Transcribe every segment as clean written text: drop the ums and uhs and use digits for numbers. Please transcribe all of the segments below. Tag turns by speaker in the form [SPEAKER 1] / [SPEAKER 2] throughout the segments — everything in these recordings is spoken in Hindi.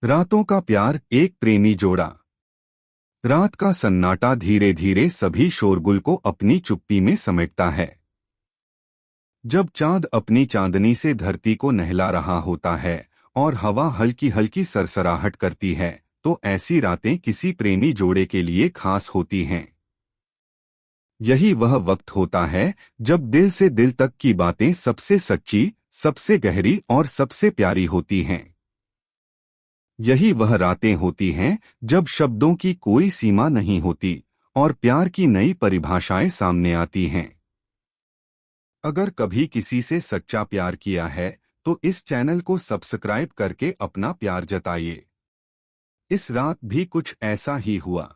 [SPEAKER 1] रातों का प्यार, एक प्रेमी जोड़ा। रात का सन्नाटा धीरे धीरे सभी शोरगुल को अपनी चुप्पी में समेटता है। जब चांद अपनी चांदनी से धरती को नहला रहा होता है और हवा हल्की हल्की सरसराहट करती है, तो ऐसी रातें किसी प्रेमी जोड़े के लिए खास होती हैं। यही वह वक्त होता है जब दिल से दिल तक की बातें सबसे सच्ची, सबसे गहरी और सबसे प्यारी होती हैं। यही वह रातें होती हैं जब शब्दों की कोई सीमा नहीं होती और प्यार की नई परिभाषाएं सामने आती हैं। अगर कभी किसी से सच्चा प्यार किया है तो इस चैनल को सब्सक्राइब करके अपना प्यार जताइए। इस रात भी कुछ ऐसा ही हुआ।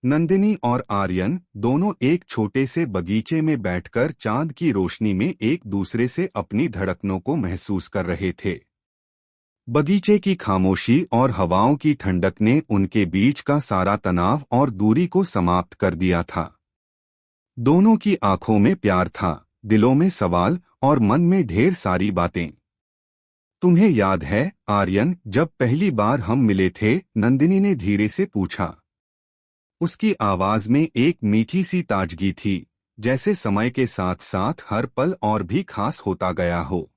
[SPEAKER 1] नंदिनी और आर्यन दोनों एक छोटे से बगीचे में बैठकर चांद की रोशनी में एक दूसरे से अपनी धड़कनों को महसूस कर रहे थे। बगीचे की खामोशी और हवाओं की ठंडक ने उनके बीच का सारा तनाव और दूरी को समाप्त कर दिया था। दोनों की आंखों में प्यार था, दिलों में सवाल और मन में ढेर सारी बातें। तुम्हें याद है आर्यन, जब पहली बार हम मिले थे? नंदिनी ने धीरे से पूछा। उसकी आवाज में एक मीठी सी ताजगी थी, जैसे समय के साथ साथ हर पल और भी खास होता गया हो।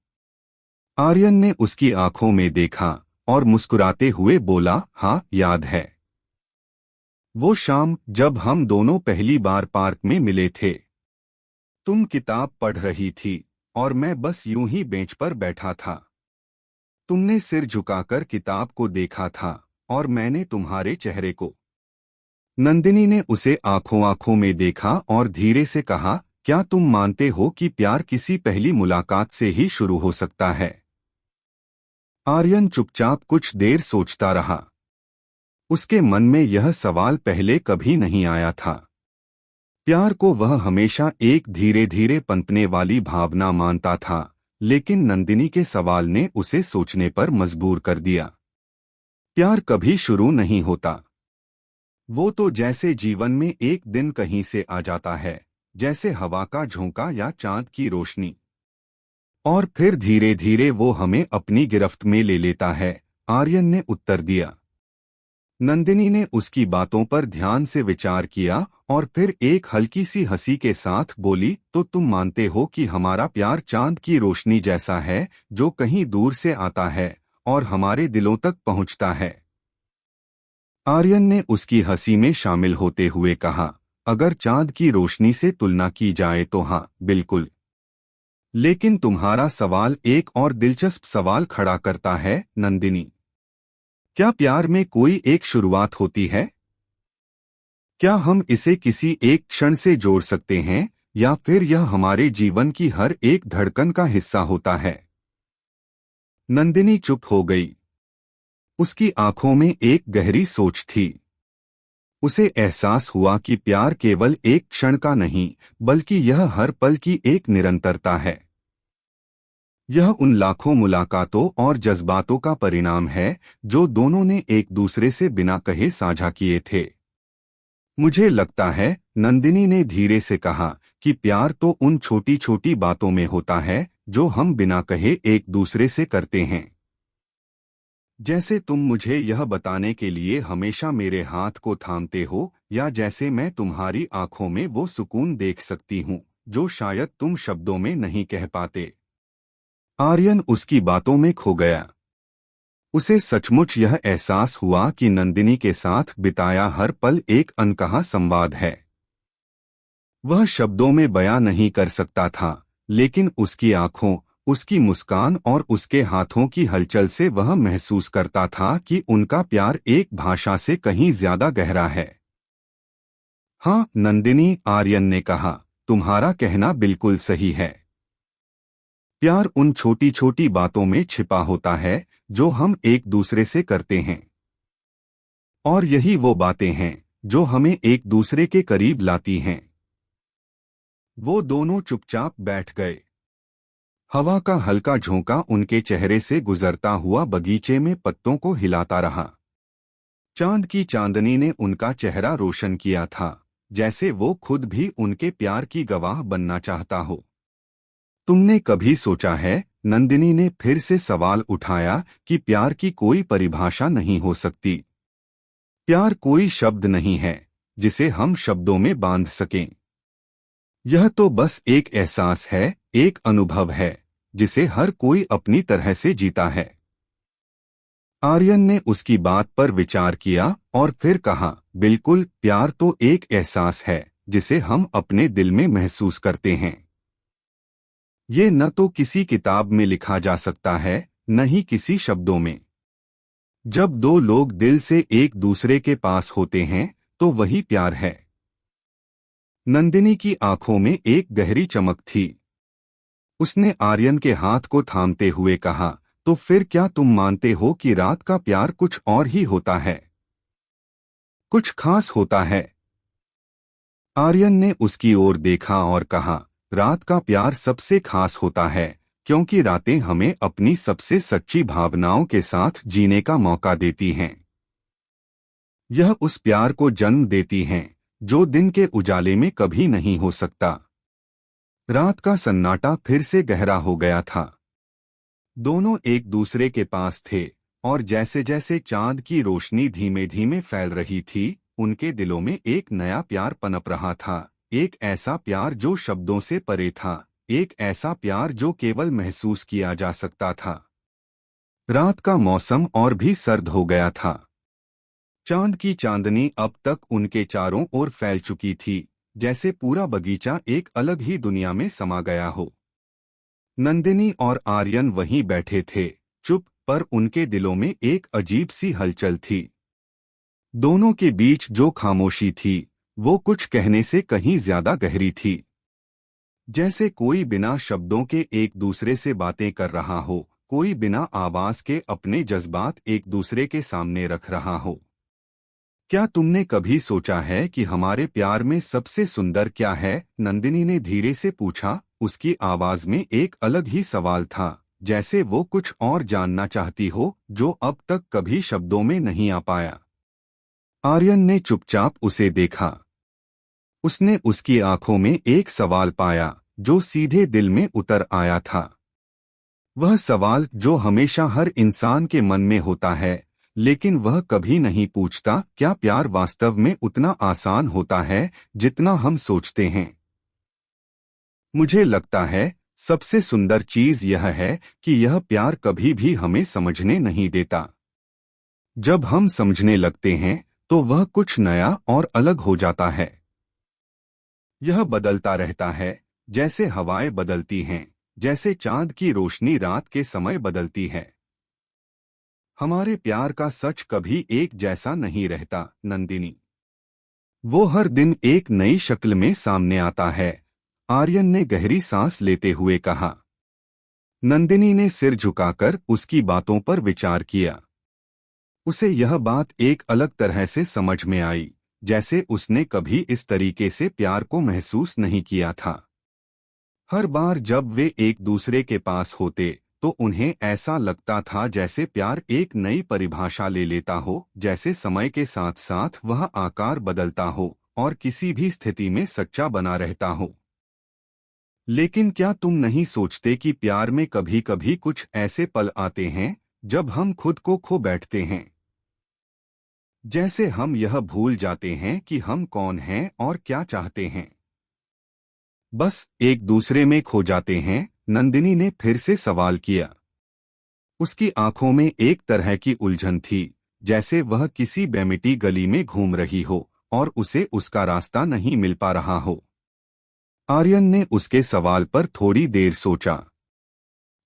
[SPEAKER 1] आर्यन ने उसकी आंखों में देखा और मुस्कुराते हुए बोला, हाँ याद है। वो शाम जब हम दोनों पहली बार पार्क में मिले थे। तुम किताब पढ़ रही थी और मैं बस यूं ही बेंच पर बैठा था। तुमने सिर झुकाकर किताब को देखा था और मैंने तुम्हारे चेहरे को। नंदिनी ने उसे आंखों आंखों में देखा और धीरे से कहा, क्या तुम मानते हो कि प्यार किसी पहली मुलाकात से ही शुरू हो सकता है? आर्यन चुपचाप कुछ देर सोचता रहा। उसके मन में यह सवाल पहले कभी नहीं आया था। प्यार को वह हमेशा एक धीरे धीरे पनपने वाली भावना मानता था, लेकिन नंदिनी के सवाल ने उसे सोचने पर मजबूर कर दिया। प्यार कभी शुरू नहीं होता। वो तो जैसे जीवन में एक दिन कहीं से आ जाता है, जैसे हवा का झोंका या चांद की रोशनी, और फिर धीरे धीरे वो हमें अपनी गिरफ्त में ले लेता है, आर्यन ने उत्तर दिया। नंदिनी ने उसकी बातों पर ध्यान से विचार किया और फिर एक हल्की सी हंसी के साथ बोली, तो तुम मानते हो कि हमारा प्यार चांद की रोशनी जैसा है, जो कहीं दूर से आता है और हमारे दिलों तक पहुंचता है? आर्यन ने उसकी हंसी में शामिल होते हुए कहा, अगर चांद की रोशनी से तुलना की जाए तो हाँ, बिल्कुल। लेकिन तुम्हारा सवाल एक और दिलचस्प सवाल खड़ा करता है, नंदिनी। क्या प्यार में कोई एक शुरुआत होती है? क्या हम इसे किसी एक क्षण से जोड़ सकते हैं, या फिर यह हमारे जीवन की हर एक धड़कन का हिस्सा होता है? नंदिनी चुप हो गई। उसकी आंखों में एक गहरी सोच थी। उसे एहसास हुआ कि प्यार केवल एक क्षण का नहीं, बल्कि यह हर पल की एक निरंतरता है। यह उन लाखों मुलाकातों और जज्बातों का परिणाम है जो दोनों ने एक दूसरे से बिना कहे साझा किए थे। मुझे लगता है, नंदिनी ने धीरे से कहा, कि प्यार तो उन छोटी छोटी बातों में होता है जो हम बिना कहे एक दूसरे से करते हैं। जैसे तुम मुझे यह बताने के लिए हमेशा मेरे हाथ को थामते हो, या जैसे मैं तुम्हारी आंखों में वो सुकून देख सकती हूँ जो शायद तुम शब्दों में नहीं कह पाते। आर्यन उसकी बातों में खो गया। उसे सचमुच यह एहसास हुआ कि नंदिनी के साथ बिताया हर पल एक अनकहा संवाद है। वह शब्दों में बयां नहीं कर सकता था, लेकिन उसकी आंखों, उसकी मुस्कान और उसके हाथों की हलचल से वह महसूस करता था कि उनका प्यार एक भाषा से कहीं ज्यादा गहरा है। हाँ नंदिनी, आर्यन ने कहा, तुम्हारा कहना बिल्कुल सही है। प्यार उन छोटी छोटी बातों में छिपा होता है जो हम एक दूसरे से करते हैं, और यही वो बातें हैं जो हमें एक दूसरे के करीब लाती हैं। वो दोनों चुपचाप बैठ गए। हवा का हल्का झोंका उनके चेहरे से गुजरता हुआ बगीचे में पत्तों को हिलाता रहा। चांद की चांदनी ने उनका चेहरा रोशन किया था, जैसे वो खुद भी उनके प्यार की गवाह बनना चाहता हो। तुमने कभी सोचा है, नंदिनी ने फिर से सवाल उठाया कि प्यार की कोई परिभाषा नहीं हो सकती। प्यार कोई शब्द नहीं है जिसे हम शब्दों में बांध सकें। यह तो बस एक एहसास है, एक अनुभव है जिसे हर कोई अपनी तरह से जीता है। आर्यन ने उसकी बात पर विचार किया और फिर कहा, बिल्कुल, प्यार तो एक एहसास है जिसे हम अपने दिल में महसूस करते हैं। ये न तो किसी किताब में लिखा जा सकता है, न ही किसी शब्दों में। जब दो लोग दिल से एक दूसरे के पास होते हैं तो वही प्यार है। नंदिनी की आंखों में एक गहरी चमक थी। उसने आर्यन के हाथ को थामते हुए कहा, तो फिर क्या तुम मानते हो कि रात का प्यार कुछ और ही होता है, कुछ खास होता है? आर्यन ने उसकी ओर देखा और कहा, रात का प्यार सबसे खास होता है क्योंकि रातें हमें अपनी सबसे सच्ची भावनाओं के साथ जीने का मौका देती हैं। यह उस प्यार को जन्म देती हैं जो दिन के उजाले में कभी नहीं हो सकता। रात का सन्नाटा फिर से गहरा हो गया था। दोनों एक दूसरे के पास थे और जैसे जैसे चांद की रोशनी धीमे धीमे फैल रही थी, उनके दिलों में एक नया प्यार पनप रहा था। एक ऐसा प्यार जो शब्दों से परे था, एक ऐसा प्यार जो केवल महसूस किया जा सकता था। रात का मौसम और भी सर्द हो गया था। चांद की चांदनी अब तक उनके चारों ओर फैल चुकी थी, जैसे पूरा बगीचा एक अलग ही दुनिया में समा गया हो। नंदिनी और आर्यन वहीं बैठे थे, चुप, पर उनके दिलों में एक अजीब सी हलचल थी। दोनों के बीच जो खामोशी थी वो कुछ कहने से कहीं ज्यादा गहरी थी। जैसे कोई बिना शब्दों के एक दूसरे से बातें कर रहा हो, कोई बिना आवाज के अपने जज्बात एक दूसरे के सामने रख रहा हो। क्या तुमने कभी सोचा है कि हमारे प्यार में सबसे सुंदर क्या है? नंदिनी ने धीरे से पूछा। उसकी आवाज में एक अलग ही सवाल था, जैसे वो कुछ और जानना चाहती हो जो अब तक कभी शब्दों में नहीं आ पाया। आर्यन ने चुपचाप उसे देखा। उसने उसकी आंखों में एक सवाल पाया जो सीधे दिल में उतर आया था। वह सवाल जो हमेशा हर इंसान के मन में होता है, लेकिन वह कभी नहीं पूछता, क्या प्यार वास्तव में उतना आसान होता है जितना हम सोचते हैं? मुझे लगता है सबसे सुंदर चीज यह है कि यह प्यार कभी भी हमें समझने नहीं देता। जब हम समझने लगते हैं तो वह कुछ नया और अलग हो जाता है। यह बदलता रहता है, जैसे हवाएं बदलती हैं, जैसे चांद की रोशनी रात के समय बदलती है। हमारे प्यार का सच कभी एक जैसा नहीं रहता, नंदिनी। वो हर दिन एक नई शक्ल में सामने आता है। आर्यन ने गहरी सांस लेते हुए कहा। नंदिनी ने सिर झुकाकर उसकी बातों पर विचार किया। उसे यह बात एक अलग तरह से समझ में आई, जैसे उसने कभी इस तरीके से प्यार को महसूस नहीं किया था। हर बार जब वे एक दूसरे के पास होते तो उन्हें ऐसा लगता था जैसे प्यार एक नई परिभाषा ले लेता हो, जैसे समय के साथ साथ वह आकार बदलता हो और किसी भी स्थिति में सच्चा बना रहता हो। लेकिन क्या तुम नहीं सोचते कि प्यार में कभी कभी कुछ ऐसे पल आते हैं जब हम खुद को खो बैठते हैं? जैसे हम यह भूल जाते हैं कि हम कौन हैं और क्या चाहते हैं। बस एक दूसरे में खो जाते हैं, नंदिनी ने फिर से सवाल किया। उसकी आंखों में एक तरह की उलझन थी, जैसे वह किसी बेमिटी गली में घूम रही हो और उसे उसका रास्ता नहीं मिल पा रहा हो। आर्यन ने उसके सवाल पर थोड़ी देर सोचा।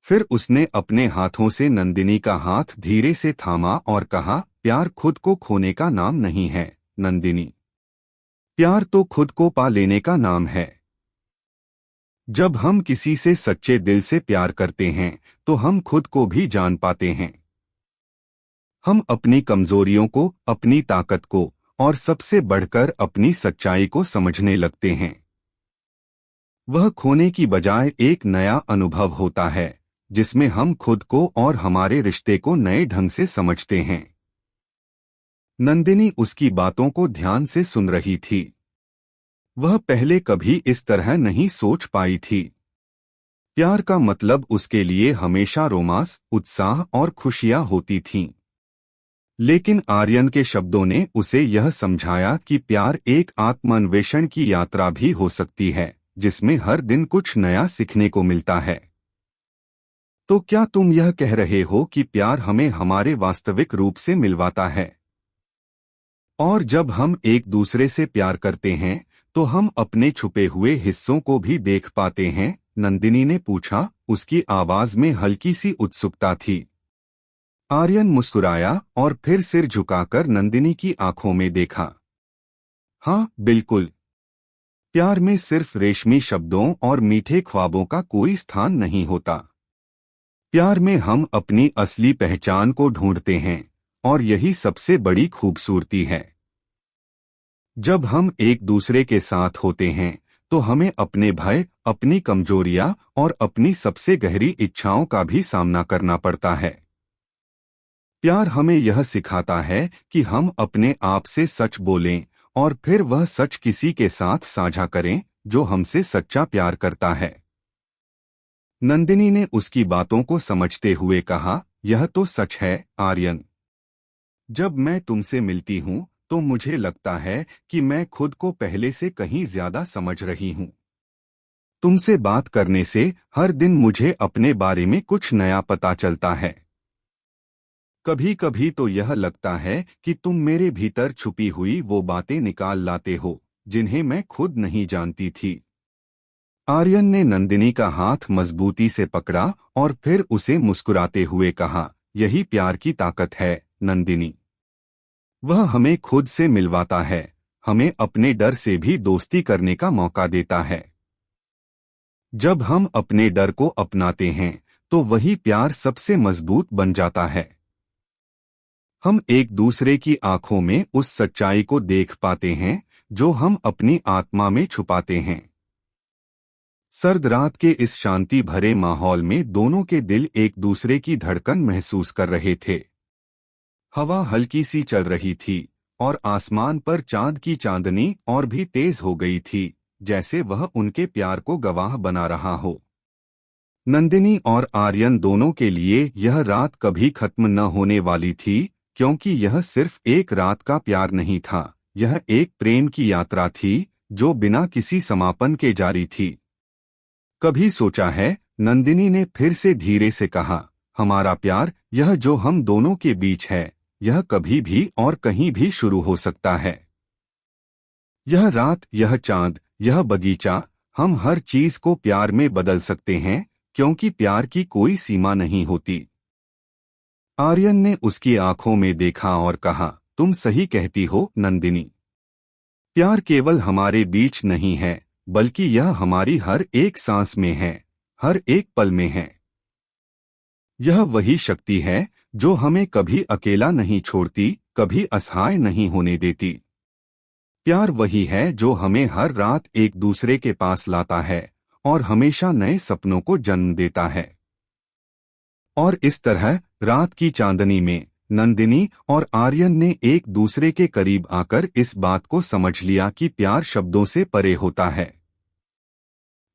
[SPEAKER 1] फिर उसने अपने हाथों से नंदिनी का हाथ धीरे से थामा और कहा, प्यार खुद को खोने का नाम नहीं है, नंदिनी। प्यार तो खुद को पा लेने का नाम है। जब हम किसी से सच्चे दिल से प्यार करते हैं तो हम खुद को भी जान पाते हैं। हम अपनी कमजोरियों को, अपनी ताकत को और सबसे बढ़कर अपनी सच्चाई को समझने लगते हैं। वह खोने की बजाय एक नया अनुभव होता है जिसमें हम खुद को और हमारे रिश्ते को नए ढंग से समझते हैं। नंदिनी उसकी बातों को ध्यान से सुन रही थी। वह पहले कभी इस तरह नहीं सोच पाई थी। प्यार का मतलब उसके लिए हमेशा रोमांस, उत्साह और खुशियां होती थीं। लेकिन आर्यन के शब्दों ने उसे यह समझाया कि प्यार एक आत्मान्वेषण की यात्रा भी हो सकती है, जिसमें हर दिन कुछ नया सीखने को मिलता है। तो क्या तुम यह कह रहे हो कि प्यार हमें हमारे वास्तविक रूप से मिलवाता है? और जब हम एक दूसरे से प्यार करते हैं तो हम अपने छुपे हुए हिस्सों को भी देख पाते हैं? नंदिनी ने पूछा। उसकी आवाज में हल्की सी उत्सुकता थी। आर्यन मुस्कुराया और फिर सिर झुकाकर नंदिनी की आंखों में देखा। हाँ, बिल्कुल। प्यार में सिर्फ रेशमी शब्दों और मीठे ख्वाबों का कोई स्थान नहीं होता। प्यार में हम अपनी असली पहचान को ढूंढते हैं, और यही सबसे बड़ी खूबसूरती है। जब हम एक दूसरे के साथ होते हैं तो हमें अपने भय, अपनी कमजोरियां और अपनी सबसे गहरी इच्छाओं का भी सामना करना पड़ता है। प्यार हमें यह सिखाता है कि हम अपने आप से सच बोलें और फिर वह सच किसी के साथ साझा करें जो हमसे सच्चा प्यार करता है। नंदिनी ने उसकी बातों को समझते हुए कहा, यह तो सच है आर्यन। जब मैं तुमसे मिलती हूँ तो मुझे लगता है कि मैं खुद को पहले से कहीं ज्यादा समझ रही हूँ। तुमसे बात करने से हर दिन मुझे अपने बारे में कुछ नया पता चलता है। कभी कभी तो यह लगता है कि तुम मेरे भीतर छुपी हुई वो बातें निकाल लाते हो जिन्हें मैं खुद नहीं जानती थी। आर्यन ने नंदिनी का हाथ मजबूती से पकड़ा और फिर उसे मुस्कुराते हुए कहा, यही प्यार की ताकत है नंदिनी। वह हमें खुद से मिलवाता है, हमें अपने डर से भी दोस्ती करने का मौका देता है। जब हम अपने डर को अपनाते हैं तो वही प्यार सबसे मजबूत बन जाता है। हम एक दूसरे की आंखों में उस सच्चाई को देख पाते हैं जो हम अपनी आत्मा में छुपाते हैं। सर्द रात के इस शांति भरे माहौल में दोनों के दिल एक दूसरे की धड़कन महसूस कर रहे थे। हवा हल्की सी चल रही थी और आसमान पर चांद की चांदनी और भी तेज हो गई थी, जैसे वह उनके प्यार को गवाह बना रहा हो। नंदिनी और आर्यन दोनों के लिए यह रात कभी खत्म न होने वाली थी, क्योंकि यह सिर्फ एक रात का प्यार नहीं था, यह एक प्रेम की यात्रा थी जो बिना किसी समापन के जारी थी। कभी सोचा है? नंदिनी ने फिर से धीरे से कहा, हमारा प्यार, यह जो हम दोनों के बीच है, यह कभी भी और कहीं भी शुरू हो सकता है। यह रात, यह चांद, यह बगीचा, हम हर चीज को प्यार में बदल सकते हैं, क्योंकि प्यार की कोई सीमा नहीं होती। आर्यन ने उसकी आंखों में देखा और कहा, तुम सही कहती हो नंदिनी। प्यार केवल हमारे बीच नहीं है, बल्कि यह हमारी हर एक सांस में है, हर एक पल में है। यह वही शक्ति है जो हमें कभी अकेला नहीं छोड़ती, कभी असहाय नहीं होने देती। प्यार वही है जो हमें हर रात एक दूसरे के पास लाता है और हमेशा नए सपनों को जन्म देता है। और इस तरह रात की चांदनी में नंदिनी और आर्यन ने एक दूसरे के करीब आकर इस बात को समझ लिया कि प्यार शब्दों से परे होता है।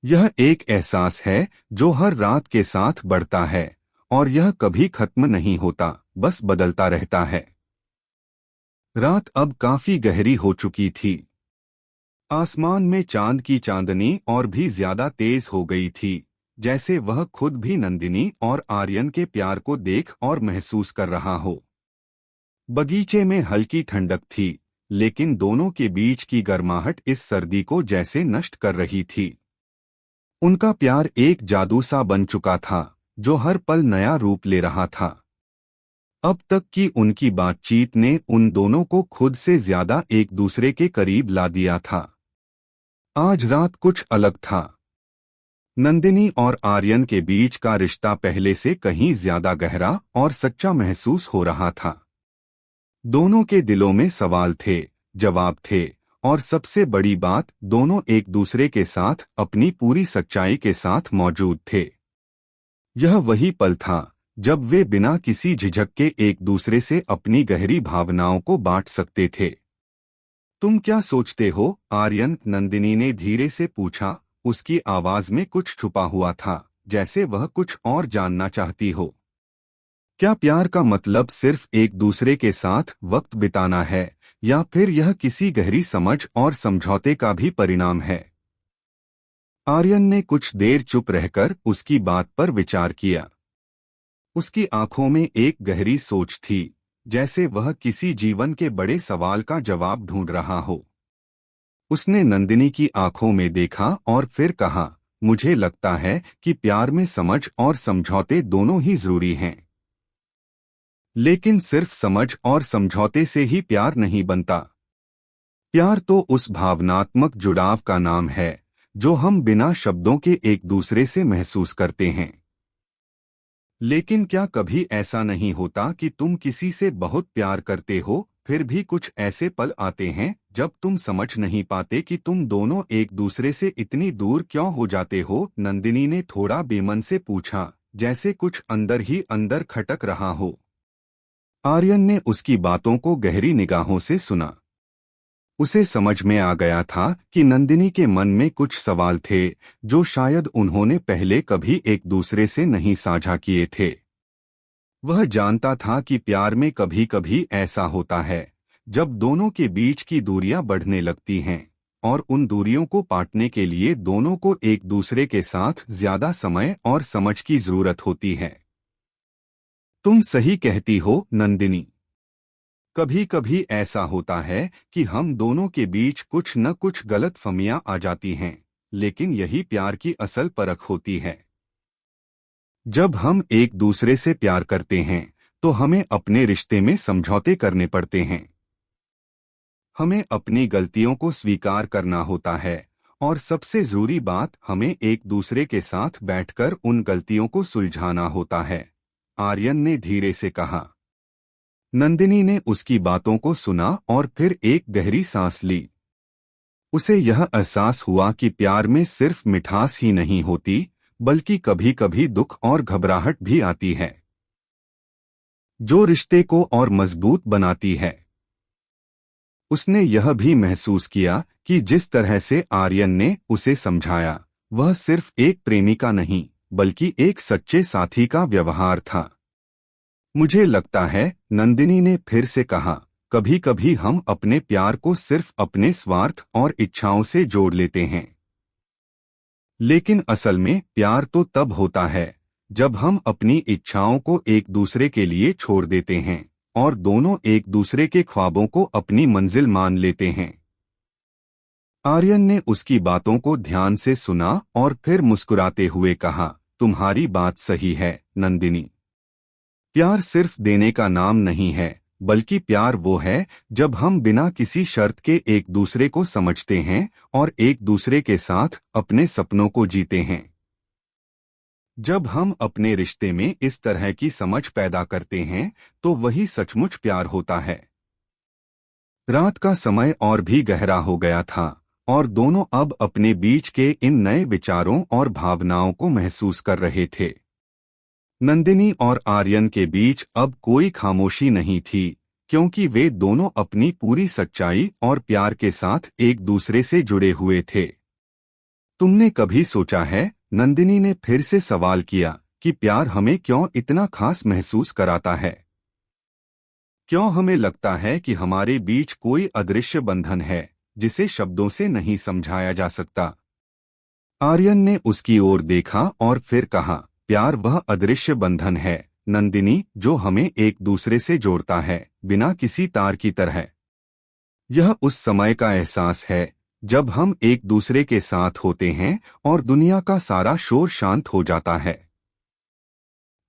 [SPEAKER 1] यह एक एहसास है जो हर रात के साथ बढ़ता है और यह कभी खत्म नहीं होता, बस बदलता रहता है। रात अब काफी गहरी हो चुकी थी। आसमान में चांद की चांदनी और भी ज्यादा तेज हो गई थी, जैसे वह खुद भी नंदिनी और आर्यन के प्यार को देख और महसूस कर रहा हो। बगीचे में हल्की ठंडक थी, लेकिन दोनों के बीच की गर्माहट इस सर्दी को जैसे नष्ट कर रही थी। उनका प्यार एक जादू सा बन चुका था जो हर पल नया रूप ले रहा था। अब तक की उनकी बातचीत ने उन दोनों को खुद से ज्यादा एक दूसरे के करीब ला दिया था। आज रात कुछ अलग था। नंदिनी और आर्यन के बीच का रिश्ता पहले से कहीं ज्यादा गहरा और सच्चा महसूस हो रहा था। दोनों के दिलों में सवाल थे, जवाब थे, और सबसे बड़ी बात, दोनों एक दूसरे के साथ अपनी पूरी सच्चाई के साथ मौजूद थे। यह वही पल था जब वे बिना किसी झिझक के एक दूसरे से अपनी गहरी भावनाओं को बांट सकते थे। तुम क्या सोचते हो आर्यन? नंदिनी ने धीरे से पूछा, उसकी आवाज में कुछ छुपा हुआ था, जैसे वह कुछ और जानना चाहती हो। क्या प्यार का मतलब सिर्फ एक दूसरे के साथ वक्त बिताना है, या फिर यह किसी गहरी समझ और समझौते का भी परिणाम है? आर्यन ने कुछ देर चुप रहकर उसकी बात पर विचार किया। उसकी आंखों में एक गहरी सोच थी, जैसे वह किसी जीवन के बड़े सवाल का जवाब ढूंढ रहा हो। उसने नंदिनी की आंखों में देखा और फिर कहा, मुझे लगता है कि प्यार में समझ और समझौते दोनों ही जरूरी हैं। लेकिन सिर्फ समझ और समझौते से ही प्यार नहीं बनता। प्यार तो उस भावनात्मक जुड़ाव का नाम है जो हम बिना शब्दों के एक दूसरे से महसूस करते हैं। लेकिन क्या कभी ऐसा नहीं होता कि तुम किसी से बहुत प्यार करते हो, फिर भी कुछ ऐसे पल आते हैं जब तुम समझ नहीं पाते कि तुम दोनों एक दूसरे से इतनी दूर क्यों हो जाते हो? नंदिनी ने थोड़ा बेमन से पूछा, जैसे कुछ अंदर ही अंदर खटक रहा हो। आर्यन ने उसकी बातों को गहरी निगाहों से सुना। उसे समझ में आ गया था कि नंदिनी के मन में कुछ सवाल थे जो शायद उन्होंने पहले कभी एक दूसरे से नहीं साझा किए थे। वह जानता था कि प्यार में कभी कभी ऐसा होता है जब दोनों के बीच की दूरियां बढ़ने लगती हैं, और उन दूरियों को पाटने के लिए दोनों को एक दूसरे के साथ ज्यादा समय और समझ की जरूरत होती है। तुम सही कहती हो नंदिनी। कभी कभी ऐसा होता है कि हम दोनों के बीच कुछ न कुछ गलतफहमियां आ जाती हैं, लेकिन यही प्यार की असल परख होती है। जब हम एक दूसरे से प्यार करते हैं तो हमें अपने रिश्ते में समझौते करने पड़ते हैं। हमें अपनी गलतियों को स्वीकार करना होता है, और सबसे जरूरी बात, हमें एक दूसरे के साथ बैठकर उन गलतियों को सुलझाना होता है। आर्यन ने धीरे से कहा। नंदिनी ने उसकी बातों को सुना और फिर एक गहरी सांस ली। उसे यह एहसास हुआ कि प्यार में सिर्फ मिठास ही नहीं होती, बल्कि कभी कभी दुख और घबराहट भी आती है, जो रिश्ते को और मजबूत बनाती है। उसने यह भी महसूस किया कि जिस तरह से आर्यन ने उसे समझाया, वह सिर्फ एक प्रेमिका नहीं, बल्कि एक सच्चे साथी का व्यवहार था। मुझे लगता है, नंदिनी ने फिर से कहा, कभी कभी हम अपने प्यार को सिर्फ अपने स्वार्थ और इच्छाओं से जोड़ लेते हैं। लेकिन असल में प्यार तो तब होता है जब हम अपनी इच्छाओं को एक दूसरे के लिए छोड़ देते हैं, और दोनों एक दूसरे के ख्वाबों को अपनी मंजिल मान लेते हैं। आर्यन ने उसकी बातों को ध्यान से सुना और फिर मुस्कुराते हुए कहा, तुम्हारी बात सही है नंदिनी। प्यार सिर्फ देने का नाम नहीं है, बल्कि प्यार वो है जब हम बिना किसी शर्त के एक दूसरे को समझते हैं और एक दूसरे के साथ अपने सपनों को जीते हैं। जब हम अपने रिश्ते में इस तरह की समझ पैदा करते हैं तो वही सचमुच प्यार होता है। रात का समय और भी गहरा हो गया था, और दोनों अब अपने बीच के इन नए विचारों और भावनाओं को महसूस कर रहे थे। नंदिनी और आर्यन के बीच अब कोई खामोशी नहीं थी, क्योंकि वे दोनों अपनी पूरी सच्चाई और प्यार के साथ एक दूसरे से जुड़े हुए थे। तुमने कभी सोचा है, नंदिनी ने फिर से सवाल किया, कि प्यार हमें क्यों इतना खास महसूस कराता है? क्यों हमें लगता है कि हमारे बीच कोई अदृश्य बंधन है जिसे शब्दों से नहीं समझाया जा सकता? आर्यन ने उसकी ओर देखा और फिर कहा, प्यार वह अदृश्य बंधन है नंदिनी, जो हमें एक दूसरे से जोड़ता है, बिना किसी तार की तरह। यह उस समय का एहसास है जब हम एक दूसरे के साथ होते हैं और दुनिया का सारा शोर शांत हो जाता है।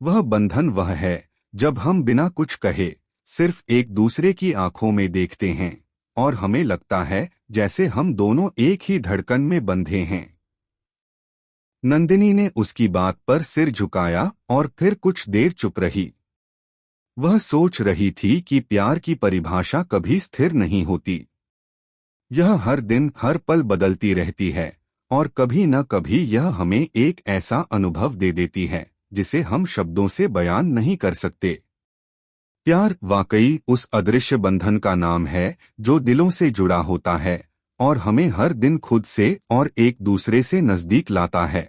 [SPEAKER 1] वह बंधन वह है जब हम बिना कुछ कहे सिर्फ एक दूसरे की आंखों में देखते हैं, और हमें लगता है जैसे हम दोनों एक ही धड़कन में बंधे हैं। नंदिनी ने उसकी बात पर सिर झुकाया और फिर कुछ देर चुप रही। वह सोच रही थी कि प्यार की परिभाषा कभी स्थिर नहीं होती। यह हर दिन हर पल बदलती रहती है, और कभी न कभी यह हमें एक ऐसा अनुभव दे देती है जिसे हम शब्दों से बयान नहीं कर सकते। प्यार वाकई उस अदृश्य बंधन का नाम है जो दिलों से जुड़ा होता है और हमें हर दिन खुद से और एक दूसरे से नजदीक लाता है।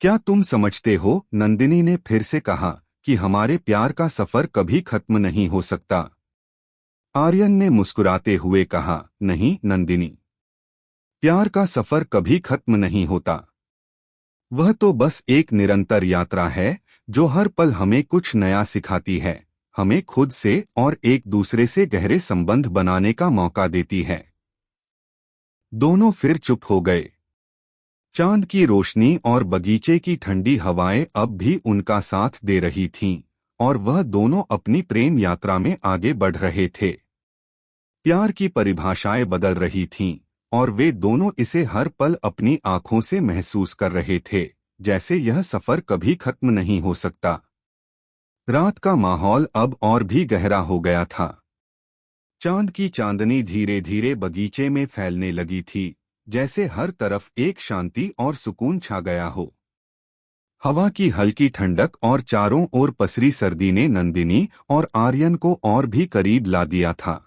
[SPEAKER 1] क्या तुम समझते हो, नंदिनी ने फिर से कहा, कि हमारे प्यार का सफर कभी खत्म नहीं हो सकता। आर्यन ने मुस्कुराते हुए कहा, नहीं नंदिनी, प्यार का सफर कभी खत्म नहीं होता। वह तो बस एक निरंतर यात्रा है, जो हर पल हमें कुछ नया सिखाती है, हमें खुद से और एक दूसरे से गहरे संबंध बनाने का मौका देती है। दोनों फिर चुप हो गए। चांद की रोशनी और बगीचे की ठंडी हवाएं अब भी उनका साथ दे रही थीं, और वह दोनों अपनी प्रेम यात्रा में आगे बढ़ रहे थे। प्यार की परिभाषाएं बदल रही थीं, और वे दोनों इसे हर पल अपनी आंखों से महसूस कर रहे थे, जैसे यह सफर कभी खत्म नहीं हो सकता। रात का माहौल अब और भी गहरा हो गया था। चांद की चांदनी धीरे धीरे बगीचे में फैलने लगी थी, जैसे हर तरफ एक शांति और सुकून छा गया हो। हवा की हल्की ठंडक और चारों ओर पसरी सर्दी ने नंदिनी और आर्यन को और भी करीब ला दिया था।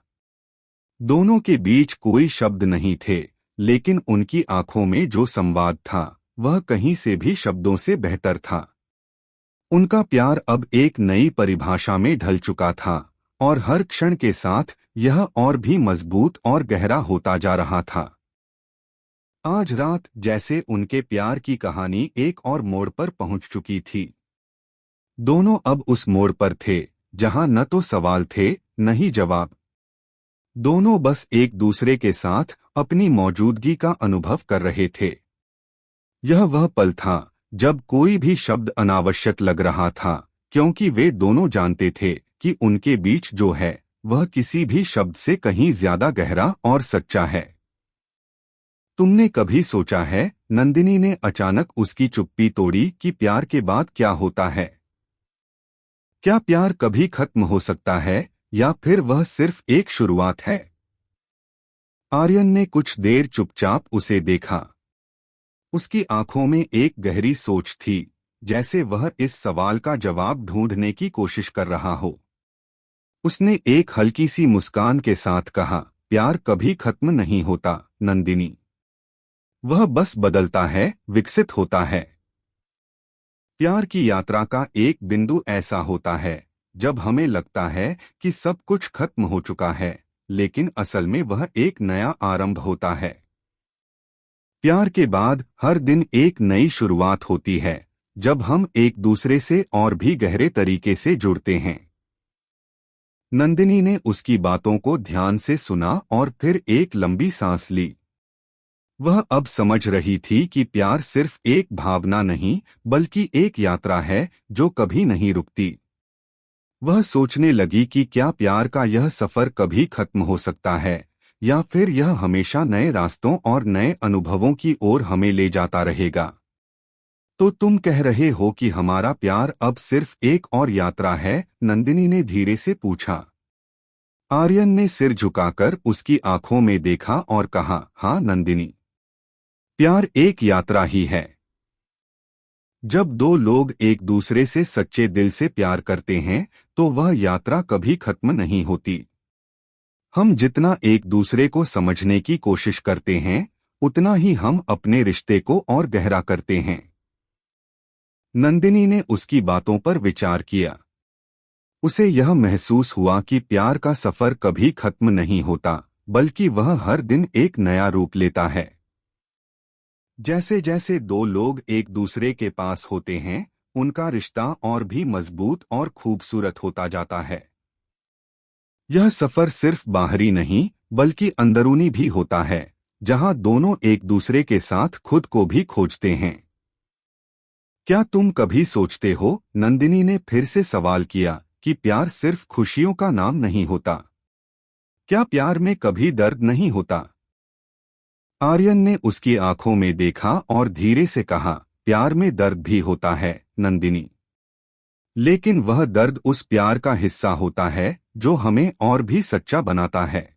[SPEAKER 1] दोनों के बीच कोई शब्द नहीं थे, लेकिन उनकी आंखों में जो संवाद था, वह कहीं से भी शब्दों से बेहतर था। उनका प्यार अब एक नई परिभाषा में ढल चुका था, और हर क्षण के साथ यह और भी मजबूत और गहरा होता जा रहा था। आज रात जैसे उनके प्यार की कहानी एक और मोड़ पर पहुंच चुकी थी। दोनों अब उस मोड़ पर थे, जहां न तो सवाल थे, न ही जवाब। दोनों बस एक दूसरे के साथ अपनी मौजूदगी का अनुभव कर रहे थे। यह वह पल था जब कोई भी शब्द अनावश्यक लग रहा था, क्योंकि वे दोनों जानते थे कि उनके बीच जो है, वह किसी भी शब्द से कहीं ज्यादा गहरा और सच्चा है। तुमने कभी सोचा है, नंदिनी ने अचानक उसकी चुप्पी तोड़ी, कि प्यार के बाद क्या होता है? क्या प्यार कभी खत्म हो सकता है, या फिर वह सिर्फ एक शुरुआत है? आर्यन ने कुछ देर चुपचाप उसे देखा। उसकी आंखों में एक गहरी सोच थी, जैसे वह इस सवाल का जवाब ढूंढने की कोशिश कर रहा हो। उसने एक हल्की सी मुस्कान के साथ कहा, प्यार कभी खत्म नहीं होता नंदिनी, वह बस बदलता है, विकसित होता है। प्यार की यात्रा का एक बिंदु ऐसा होता है जब हमें लगता है कि सब कुछ खत्म हो चुका है, लेकिन असल में वह एक नया आरंभ होता है। प्यार के बाद हर दिन एक नई शुरुआत होती है, जब हम एक दूसरे से और भी गहरे तरीके से जुड़ते हैं। नंदिनी ने उसकी बातों को ध्यान से सुना और फिर एक लंबी सांस ली। वह अब समझ रही थी कि प्यार सिर्फ एक भावना नहीं, बल्कि एक यात्रा है जो कभी नहीं रुकती। वह सोचने लगी कि क्या प्यार का यह सफर कभी खत्म हो सकता है, या फिर यह हमेशा नए रास्तों और नए अनुभवों की ओर हमें ले जाता रहेगा। तो तुम कह रहे हो कि हमारा प्यार अब सिर्फ एक और यात्रा है? नंदिनी ने धीरे से पूछा। आर्यन ने सिर झुकाकर उसकी आंखों में देखा और कहा, हाँ नंदिनी, प्यार एक यात्रा ही है। जब दो लोग एक दूसरे से सच्चे दिल से प्यार करते हैं, तो वह यात्रा कभी खत्म नहीं होती। हम जितना एक दूसरे को समझने की कोशिश करते हैं, उतना ही हम अपने रिश्ते को और गहरा करते हैं। नंदिनी ने उसकी बातों पर विचार किया। उसे यह महसूस हुआ कि प्यार का सफर कभी खत्म नहीं होता, बल्कि वह हर दिन एक नया रूप लेता है। जैसे जैसे दो लोग एक दूसरे के पास होते हैं, उनका रिश्ता और भी मजबूत और खूबसूरत होता जाता है। यह सफर सिर्फ बाहरी नहीं, बल्कि अंदरूनी भी होता है, जहां दोनों एक दूसरे के साथ खुद को भी खोजते हैं। क्या तुम कभी सोचते हो, नंदिनी ने फिर से सवाल किया, कि प्यार सिर्फ खुशियों का नाम नहीं होता? क्या प्यार में कभी दर्द नहीं होता? आर्यन ने उसकी आंखों में देखा और धीरे से कहा, प्यार में दर्द भी होता है नंदिनी, लेकिन वह दर्द उस प्यार का हिस्सा होता है जो हमें और भी सच्चा बनाता है।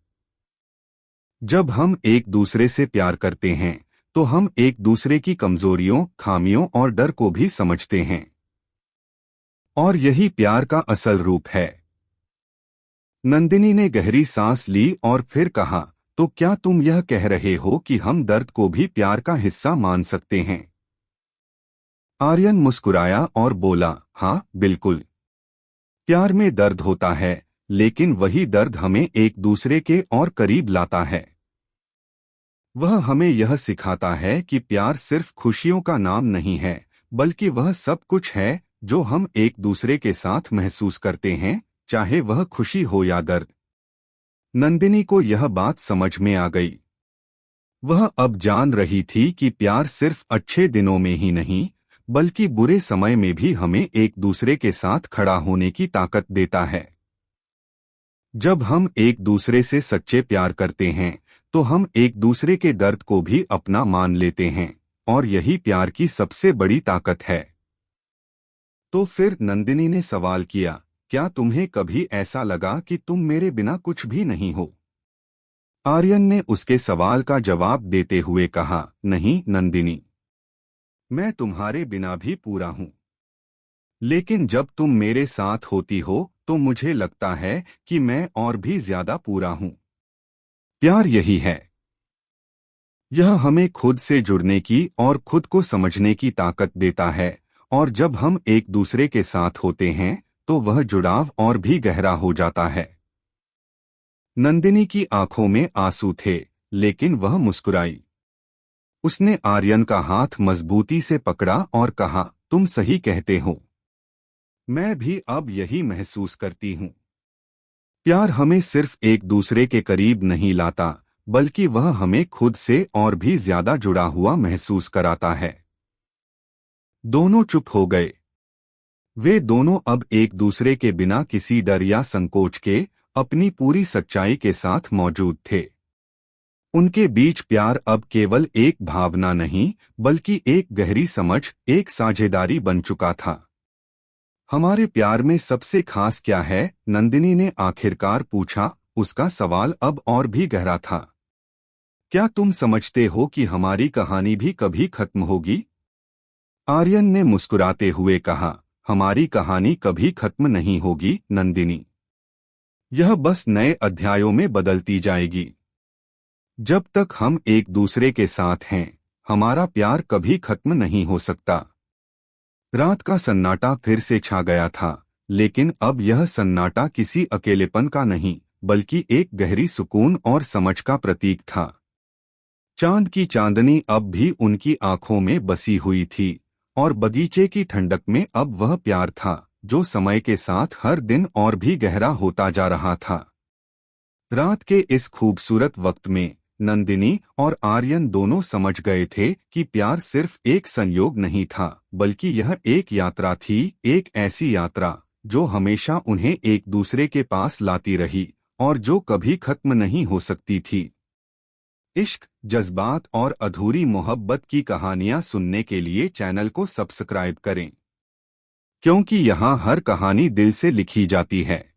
[SPEAKER 1] जब हम एक दूसरे से प्यार करते हैं, तो हम एक दूसरे की कमजोरियों, खामियों और डर को भी समझते हैं। और यही प्यार का असल रूप है। नंदिनी ने गहरी सांस ली और फिर कहा, तो क्या तुम यह कह रहे हो कि हम दर्द को भी प्यार का हिस्सा मान सकते हैं? आर्यन मुस्कुराया और बोला, हाँ बिल्कुल। प्यार में दर्द होता है, लेकिन वही दर्द हमें एक दूसरे के और करीब लाता है। वह हमें यह सिखाता है कि प्यार सिर्फ खुशियों का नाम नहीं है, बल्कि वह सब कुछ है जो हम एक दूसरे के साथ महसूस करते हैं, चाहे वह खुशी हो या दर्द। नंदिनी को यह बात समझ में आ गई। वह अब जान रही थी कि प्यार सिर्फ अच्छे दिनों में ही नहीं, बल्कि बुरे समय में भी हमें एक दूसरे के साथ खड़ा होने की ताकत देता है। जब हम एक दूसरे से सच्चे प्यार करते हैं, तो हम एक दूसरे के दर्द को भी अपना मान लेते हैं, और यही प्यार की सबसे बड़ी ताकत है। तो फिर नंदिनी ने सवाल किया, क्या तुम्हें कभी ऐसा लगा कि तुम मेरे बिना कुछ भी नहीं हो? आर्यन ने उसके सवाल का जवाब देते हुए कहा, नहीं नंदिनी, मैं तुम्हारे बिना भी पूरा हूं। लेकिन जब तुम मेरे साथ होती हो तो मुझे लगता है कि मैं और भी ज्यादा पूरा हूं। प्यार यही है। यह हमें खुद से जुड़ने की और खुद को समझने की ताकत देता है, और जब हम एक दूसरे के साथ होते हैं तो वह जुड़ाव और भी गहरा हो जाता है। नंदिनी की आंखों में आंसू थे, लेकिन वह मुस्कुराई। उसने आर्यन का हाथ मजबूती से पकड़ा और कहा, तुम सही कहते हो। मैं भी अब यही महसूस करती हूँ। प्यार हमें सिर्फ एक दूसरे के करीब नहीं लाता, बल्कि वह हमें खुद से और भी ज्यादा जुड़ा हुआ महसूस कराता है। दोनों चुप हो गए। वे दोनों अब एक दूसरे के बिना किसी डर या संकोच के अपनी पूरी सच्चाई के साथ मौजूद थे। उनके बीच प्यार अब केवल एक भावना नहीं, बल्कि एक गहरी समझ, एक साझेदारी बन चुका था। हमारे प्यार में सबसे खास क्या है? नंदिनी ने आखिरकार पूछा। उसका सवाल अब और भी गहरा था। क्या तुम समझते हो कि हमारी कहानी भी कभी खत्म होगी? आर्यन ने मुस्कुराते हुए कहा, हमारी कहानी कभी खत्म नहीं होगी नंदिनी। यह बस नए अध्यायों में बदलती जाएगी। जब तक हम एक दूसरे के साथ हैं, हमारा प्यार कभी खत्म नहीं हो सकता। रात का सन्नाटा फिर से छा गया था, लेकिन अब यह सन्नाटा किसी अकेलेपन का नहीं, बल्कि एक गहरी सुकून और समझ का प्रतीक था। चांद की चांदनी अब भी उनकी आंखों में बसी हुई थी, और बगीचे की ठंडक में अब वह प्यार था जो समय के साथ हर दिन और भी गहरा होता जा रहा था। रात के इस खूबसूरत वक्त में नंदिनी और आर्यन दोनों समझ गए थे कि प्यार सिर्फ एक संयोग नहीं था, बल्कि यह एक यात्रा थी, एक ऐसी यात्रा जो हमेशा उन्हें एक दूसरे के पास लाती रही और जो कभी खत्म नहीं हो सकती थी। इश्क, जज्बात और अधूरी मोहब्बत की कहानियां सुनने के लिए चैनल को सब्सक्राइब करें, क्योंकि यहाँ हर कहानी दिल से लिखी जाती है।